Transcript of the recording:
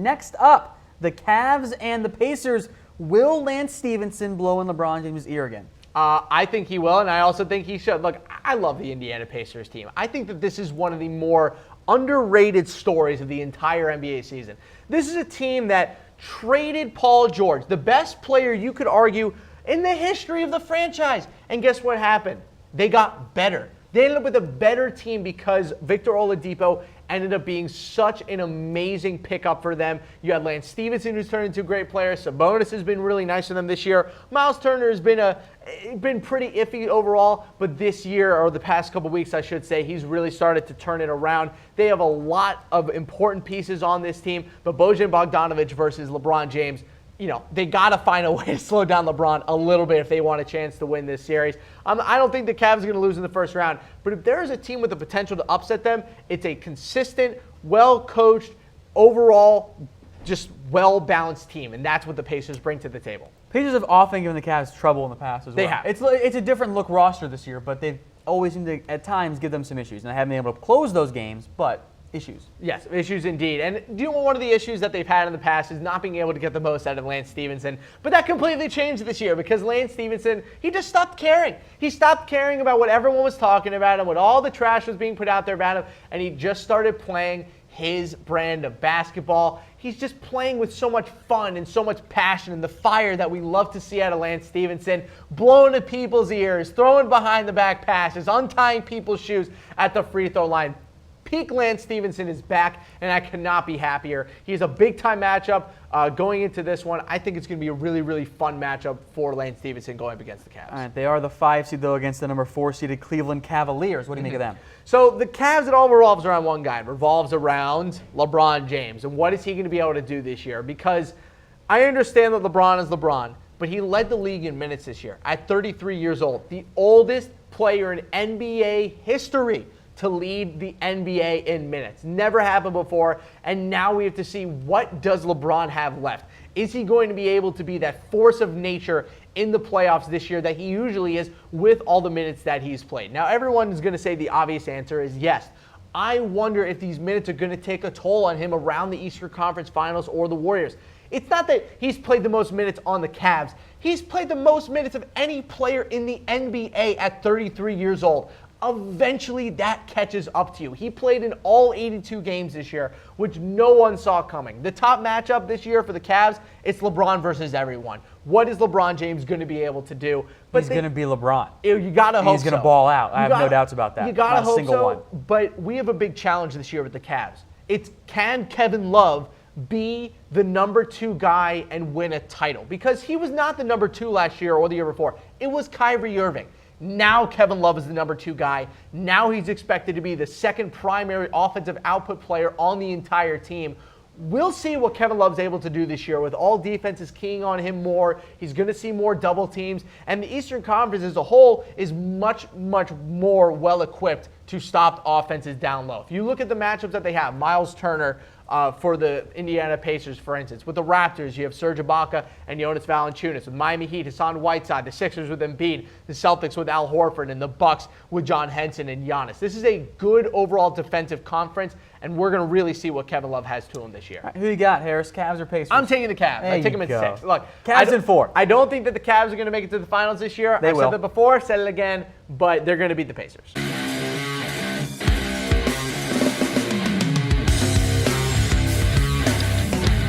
Next up, the Cavs and the Pacers. Will Lance Stevenson blow in LeBron James' ear again? I think he will, and I also think he should. Look, I love the Indiana Pacers team. I think that this is one of the more underrated stories of the entire NBA season. This is a team that traded Paul George, the best player you could argue in the history of the franchise. And guess what happened? They got better. They ended up with a better team because Victor Oladipo ended up being such an amazing pickup for them. You had Lance Stevenson, who's turned into a great player. Sabonis has been really nice for them this year. Miles Turner has been pretty iffy overall, but this year, or the past couple weeks, I should say, he's really started to turn it around. They have a lot of important pieces on this team, but Bojan Bogdanovic versus LeBron James, they got to find a way to slow down LeBron a little bit if they want a chance to win this series. I don't think the Cavs are going to lose in the first round, but if there is a team with the potential to upset them, it's a consistent, well-coached, overall, just well-balanced team, and that's what the Pacers bring to the table. Pacers have often given the Cavs trouble in the past as well. They have. It's a different look roster this year, but they've always seemed to, at times, give them some issues, and they haven't been able to close those games, but issues. Yes, issues indeed. And do you know one of the issues that they've had in the past is not being able to get the most out of Lance Stevenson? But that completely changed this year because Lance Stevenson, he just stopped caring. He stopped caring about what everyone was talking about and what all the trash was being put out there about him, and he just started playing his brand of basketball. He's just playing with so much fun and so much passion and the fire that we love to see out of Lance Stevenson, blowing at people's ears, throwing behind the back passes, untying people's shoes at the free throw line. Peak Lance Stevenson is back, and I cannot be happier. He's a big-time matchup going into this one. I think it's going to be a really, really fun matchup for Lance Stevenson going up against the Cavs. All right, they are the 5 seed, though, against the number 4 seeded Cleveland Cavaliers. What do you make of them? So the Cavs, it all revolves around one guy. It revolves around LeBron James. And what is he going to be able to do this year? Because I understand that LeBron is LeBron, but he led the league in minutes this year at 33 years old, the oldest player in NBA history to lead the NBA in minutes. Never happened before, and now we have to see what does LeBron have left. Is he going to be able to be that force of nature in the playoffs this year that he usually is with all the minutes that he's played? Now, everyone is going to say the obvious answer is yes. I wonder if these minutes are going to take a toll on him around the Eastern Conference Finals or the Warriors. It's not that he's played the most minutes on the Cavs. He's played the most minutes of any player in the NBA at 33 years old. Eventually that catches up to you. He played in all 82 games this year, which no one saw coming. The top matchup this year for the Cavs, it's LeBron versus everyone. What is LeBron James going to be able to do? He's going to be LeBron. You got to hope so. He's going to ball out. I have no doubts about that. You got to hope single so, one. But we have a big challenge this year with the Cavs. It's can Kevin Love be the number 2 guy and win a title? Because he was not the number 2 last year or the year before. It was Kyrie Irving. Now Kevin Love is the number 2 guy. Now he's expected to be the second primary offensive output player on the entire team. We'll see what Kevin Love's able to do this year with all defenses keying on him more. He's going to see more double teams. And the Eastern Conference as a whole is much, much more well-equipped to stop offenses down low. If you look at the matchups that they have, Miles Turner for the Indiana Pacers, for instance. With the Raptors, you have Serge Ibaka and Jonas Valanciunas. With Miami Heat, Hassan Whiteside. The Sixers with Embiid. The Celtics with Al Horford. And the Bucks with John Henson and Giannis. This is a good overall defensive conference, and we're going to really see what Kevin Love has to him this year. Right, who you got, Harris? Cavs or Pacers? I'm taking the Cavs. I take them in 6. Look, Cavs in 4. I don't think that the Cavs are going to make it to the finals this year. They will. I've said that before, said it again, but they're going to beat the Pacers.